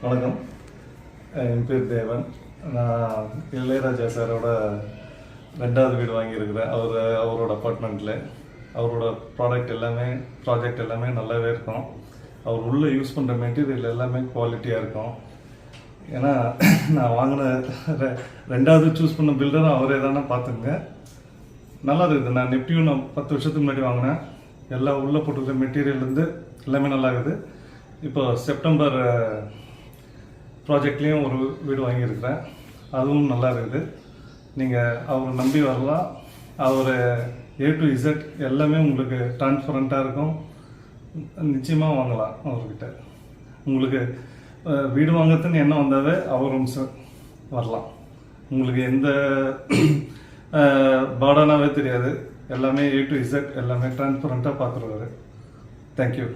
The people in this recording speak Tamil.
வணக்கம். என் பேர் தேவன். நான் இளையராஜா சாரோட 2வது வீடு வாங்கியிருக்கிறேன். அவரோட அப்பார்ட்மெண்ட்டில். அவரோட ப்ராஜெக்ட் எல்லாமே நல்லாவே இருக்கும். அவர் உள்ளே யூஸ் பண்ணுற மெட்டீரியல் எல்லாமே குவாலிட்டியாக இருக்கும். ஏன்னா நான் வாங்கின 2வது சூஸ் பண்ண பில்டரும் அவரே தானே பார்த்துங்க. நல்லா இருக்குது. நான் நெப்டியூன் 10 வருஷத்துக்கு முன்னாடி வாங்கினேன். எல்லாம் உள்ளே போட்டுக்கிற மெட்டீரியல்லேருந்து எல்லாமே நல்லா இருக்குது. இப்போ செப்டம்பர் ப்ராஜெக்ட்லேயும் ஒரு வீடு வாங்கியிருக்கிறேன். அதுவும் நல்லா இருக்குது. நீங்கள் அவரை நம்பி வரலாம். அவர் A to Z எல்லாமே உங்களுக்கு டிரான்ஸ்பரண்ட்டாக இருக்கும். நிச்சயமாக வாங்கலாம் அவர்கிட்ட. உங்களுக்கு வீடு வாங்கிறதுன்னு என்ன வந்தாவே அவர் வரலாம். உங்களுக்கு எந்த பாடானாவே தெரியாது. எல்லாமே A to Z எல்லாமே டிரான்ஸ்பரண்ட்டாக பார்த்துருவாரு. தேங்க்யூ.